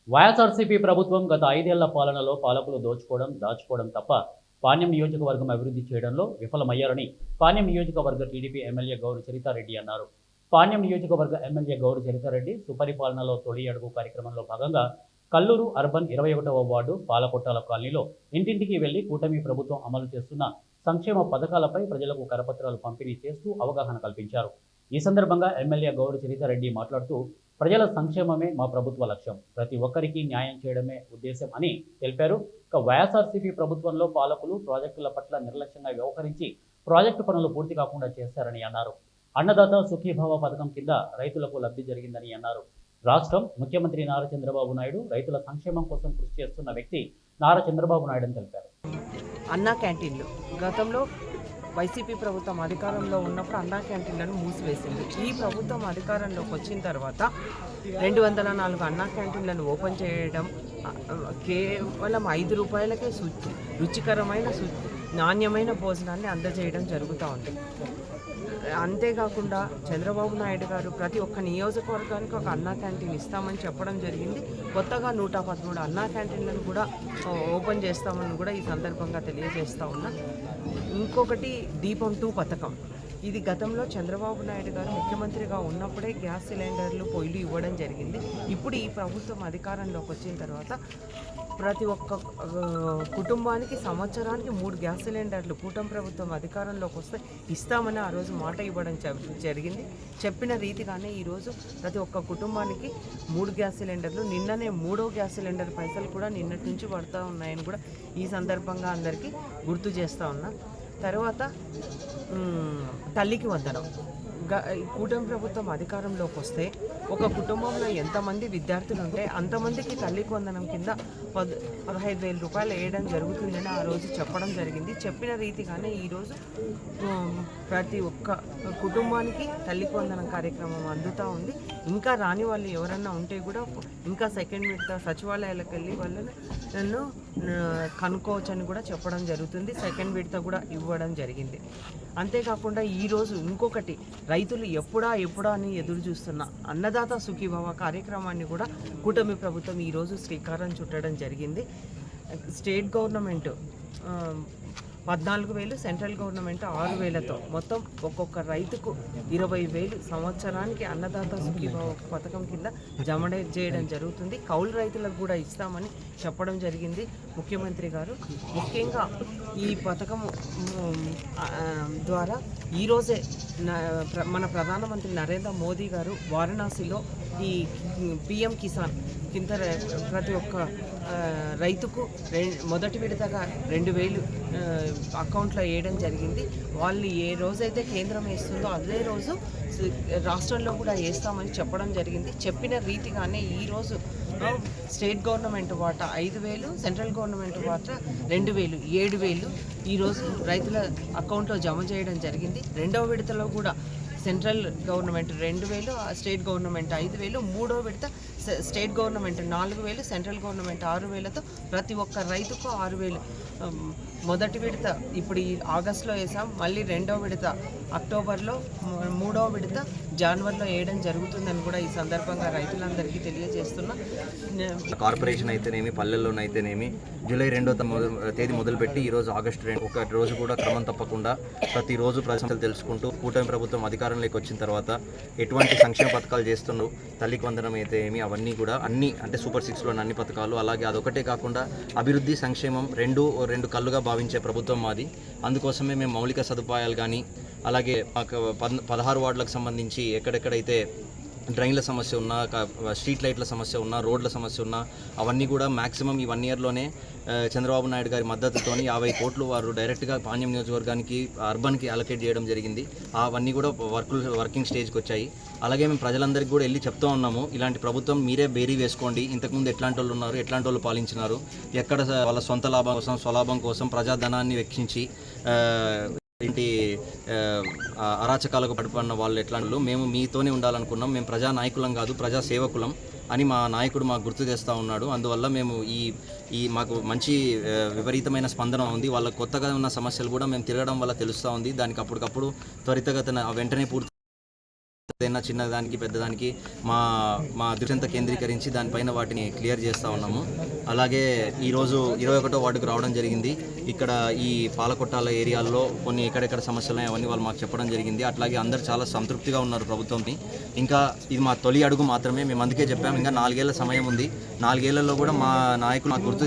వైఎస్ఆర్సీపీ ప్రభుత్వం గత 5 ఏళ్ల పాలనలో పాలకులు దాచుకోవడం తప్ప పాణ్యం నియోజకవర్గం అభివృద్ధి చేయడంలో విఫలమయ్యారని పాణ్యం నియోజకవర్గ టీడీపీ ఎమ్మెల్యే గౌరు చరితారెడ్డి అన్నారు. పాణ్యం నియోజకవర్గ ఎమ్మెల్యే గౌరు చరితారెడ్డి సుపరిపాలనలో తొలి అడుగు కార్యక్రమంలో భాగంగా కల్లూరు అర్బన్ 21వ వార్డు పాలకొట్టాల కాలనీలో ఇంటింటికి వెళ్లి కూటమి ప్రభుత్వం అమలు చేస్తున్న సంక్షేమ పథకాలపై ప్రజలకు కరపత్రాలు పంపిణీ చేస్తూ అవగాహన కల్పించారు. ఈ సందర్భంగా ఎమ్మెల్యే గౌరు చరితారెడ్డి మాట్లాడుతూ ప్రజల సంక్షేమమే మా ప్రభుత్వ లక్ష్యం, ప్రతి ఒక్కరికి న్యాయం చేయడమే ఉద్దేశం అని తెలిపారు. ఇక వైఎస్ఆర్సీపీ ప్రభుత్వంలో పాలకులు ప్రాజెక్టుల పట్ల నిర్లక్ష్యంగా వ్యవహరించి ప్రాజెక్టు పనులు పూర్తి కాకుండా చేశారని అన్నారు. అన్నదాత సుఖీభావ పథకం కింద రైతులకు లబ్ధి జరిగిందని అన్నారు. రాష్ట్రం ముఖ్యమంత్రి నారా చంద్రబాబు నాయుడు రైతుల సంక్షేమం కోసం కృషి చేస్తున్న వ్యక్తి నారా చంద్రబాబు నాయుడు అని తెలిపారు. అన్నా క్యాంటీన్లు గతంలో వైసీపీ ప్రభుత్వం అధికారంలో ఉన్నప్పుడు అన్నా క్యాంటీన్లను మూసివేసింది. ఈ ప్రభుత్వం అధికారంలోకి వచ్చిన తర్వాత 204 అన్నా క్యాంటీన్లను ఓపెన్ చేయడం, కేవలం 5 రూపాయలకే రుచికరమైన నాణ్యమైన భోజనాన్ని అందజేయడం జరుగుతూ ఉంది. అంతేకాకుండా చంద్రబాబు నాయుడు గారు ప్రతి ఒక్క నియోజకవర్గానికి ఒక అన్నా క్యాంటీన్ ఇస్తామని చెప్పడం జరిగింది. కొత్తగా 113 అన్నా క్యాంటీన్లను కూడా ఓపెన్ చేస్తామని కూడా ఈ సందర్భంగా తెలియజేస్తూ ఉన్నా. ఇంకొకటి దీపం 2 పథకం. ఇది గతంలో చంద్రబాబు నాయుడు గారు ముఖ్యమంత్రిగా ఉన్నప్పుడే గ్యాస్ సిలిండర్లు పొయ్యిలు ఇవ్వడం జరిగింది. ఇప్పుడు ఈ ప్రభుత్వం అధికారంలోకి వచ్చిన తర్వాత ప్రతి ఒక్క కుటుంబానికి సంవత్సరానికి 3 గ్యాస్ సిలిండర్లు కూటమి ప్రభుత్వం అధికారంలోకి వస్తే ఇస్తామని ఆ రోజు మాట ఇవ్వడం జరిగింది. చెప్పిన రీతిగానే ఈరోజు ప్రతి ఒక్క కుటుంబానికి 3 గ్యాస్ సిలిండర్లు, నిన్ననే 3వ గ్యాస్ సిలిండర్ పైసలు కూడా నిన్నటి నుంచి పడుతూ ఉన్నాయని కూడా ఈ సందర్భంగా అందరికీ గుర్తు చేస్తూ ఉన్నా. తర్వాత తల్లికి వందనం. కూటమి ప్రభుత్వం అధికారంలోకి వస్తే ఒక కుటుంబంలో ఎంతమంది విద్యార్థులు ఉంటే అంతమందికి తల్లికి వందనం కింద 15,000 రూపాయలు వేయడం జరుగుతుందని ఆ రోజు చెప్పడం జరిగింది. చెప్పిన రీతిగానే ఈరోజు ప్రతి ఒక్క కుటుంబానికి తల్లికి వందనం కార్యక్రమం అందుతూ ఉంది. ఇంకా రాని వాళ్ళు ఎవరన్నా ఉంటే కూడా ఇంకా సెకండ్ విడత సచివాలయాలకు వెళ్ళి వాళ్ళను కనుక్కోవచ్చు అని కూడా చెప్పడం జరుగుతుంది. సెకండ్ విడత కూడా ఇవ్వడం జరిగింది. అంతేకాకుండా ఈరోజు ఇంకొకటి, రైతులు ఎప్పుడా అని ఎదురు చూస్తున్న అన్నదాత సుఖీభావ కార్యక్రమాన్ని కూడా కూటమి ప్రభుత్వం ఈరోజు శ్రీకారం చుట్టడం జరిగింది. స్టేట్ గవర్నమెంట్ 14,000, సెంట్రల్ గవర్నమెంట్ 6,000తో మొత్తం ఒక్కొక్క రైతుకు 20,000 సంవత్సరానికి అన్నదాత సుఖీభావ పథకం కింద జమ చేయడం జరుగుతుంది. కౌలు రైతులకు కూడా ఇస్తామని చెప్పడం జరిగింది ముఖ్యమంత్రి గారు. ముఖ్యంగా ఈ పథకం ద్వారా ఈరోజే మన ప్రధానమంత్రి నరేంద్ర మోదీ గారు వారణాసిలో ఈ పిఎం కిసాన్ కింద ప్రతి ఒక్క రైతుకు మొదటి విడతగా 2,000 అకౌంట్లో వేయడం జరిగింది. వాళ్ళు ఏ రోజైతే కేంద్రం వేస్తుందో అదే రోజు రాష్ట్రంలో కూడా వేస్తామని చెప్పడం జరిగింది. చెప్పిన రీతిగానే ఈరోజు స్టేట్ గవర్నమెంట్ వాటా 5,000, సెంట్రల్ గవర్నమెంట్ వాటా 2,000, 7,000 ఈరోజు రైతుల అకౌంట్లో జమ చేయడం జరిగింది. రెండవ విడతలో కూడా సెంట్రల్ గవర్నమెంట్ 2,000, స్టేట్ గవర్నమెంట్ 5,000, మూడో విడత స్టేట్ గవర్నమెంట్ 4,000, సెంట్రల్ గవర్నమెంట్ 6,000తో ప్రతి ఒక్క రైతుకు 6,000. మొదటి విడత ఇప్పుడు ఈ ఆగస్టులో వేసాం, మళ్ళీ రెండవ విడత అక్టోబర్లో, మూడవ విడత జనవరిలో వేయడం జరుగుతుందని కూడా ఈ సందర్భంగా రైతులందరికీ తెలియజేస్తున్నా. కార్పొరేషన్ అయితేనేమి, పల్లెల్లోనైతేనేమి జూలై 2వ తేదీ మొదలుపెట్టి ఈరోజు ఆగస్టు 2 ఒక రోజు కూడా క్రమం తప్పకుండా ప్రతిరోజు ప్రజలు తెలుసుకుంటూ కూటమి ప్రభుత్వం అధికారంలోకి వచ్చిన తర్వాత ఎటువంటి సంక్షేమ పథకాలు చేస్తున్నారు, తల్లికి వందనం అయితే ఏమి, అవన్నీ కూడా అన్ని అంటే సూపర్ 6లోని అన్ని పథకాలు, అలాగే అదొకటే కాకుండా అభివృద్ధి సంక్షేమం రెండు కళ్ళుగా భావించే ప్రభుత్వం మాది. అందుకోసమే మేము మౌలిక సదుపాయాలు కానీ, అలాగే మాకు 16 వార్డులకు సంబంధించి ఎక్కడెక్కడైతే డ్రైన్ల సమస్య ఉన్నా, స్ట్రీట్ లైట్ల సమస్య ఉన్నా, రోడ్ల సమస్య ఉన్నా అవన్నీ కూడా మ్యాక్సిమం ఈ 1 ఇయర్లోనే చంద్రబాబు నాయుడు గారి మద్దతుతో 50 కోట్లు వారు డైరెక్ట్గా పాణ్యం నియోజకవర్గానికి అర్బన్కి అలొకేట్ చేయడం జరిగింది. అవన్నీ కూడా వర్కింగ్ స్టేజ్కి వచ్చాయి. అలాగే మేము ప్రజలందరికీ కూడా వెళ్ళి చెప్తూ ఉన్నాము, ఇలాంటి ప్రభుత్వం మీరే బేరీ వేసుకోండి, ఇంతకుముందు ఎట్లాంటి వాళ్ళు ఉన్నారు, ఎట్లాంటి వాళ్ళు పాలించినారు, ఎక్కడ వాళ్ళ సొంత లాభం కోసం, స్వలాభం కోసం ప్రజాధనాన్ని వెచ్చించి ఏంటి అరాచకాలకు పడిపడిన వాళ్ళు ఎట్లాంటి, మేము మీతోనే ఉండాలనుకున్నాం, మేము ప్రజా నాయకులం కాదు ప్రజా సేవకులం అని మా నాయకుడు మాకు గుర్తు చేస్తూ ఉన్నాడు. అందువల్ల మేము ఈ మాకు మంచి విపరీతమైన స్పందన ఉంది. వాళ్ళ కొత్తగా ఉన్న సమస్యలు కూడా మేము తిరగడం వల్ల తెలుస్తూ ఉంది. దానికి అప్పటికప్పుడు త్వరితగతిన వెంటనే పూర్తి ఏదైనా చిన్నదానికి పెద్దదానికి మా దృష్టి అంతా కేంద్రీకరించి దానిపైన వాటిని క్లియర్ చేస్తూ ఉన్నాము. అలాగే ఈరోజు 21వ వార్డుకు రావడం జరిగింది. ఇక్కడ ఈ పాలకొట్టాల ఏరియాల్లో కొన్ని ఎక్కడెక్కడ సమస్యలు ఉన్నాయి అవన్నీ వాళ్ళు మాకు చెప్పడం జరిగింది. అట్లాగే అందరూ చాలా సంతృప్తిగా ఉన్నారు ప్రభుత్వంని. ఇంకా ఇది మా తొలి అడుగు మాత్రమే. మేము అందుకే చెప్పాము ఇంకా 4 ఏళ్ల సమయం ఉంది. 4 ఏళ్లలో కూడా మా నాయకులు మాకు గుర్తు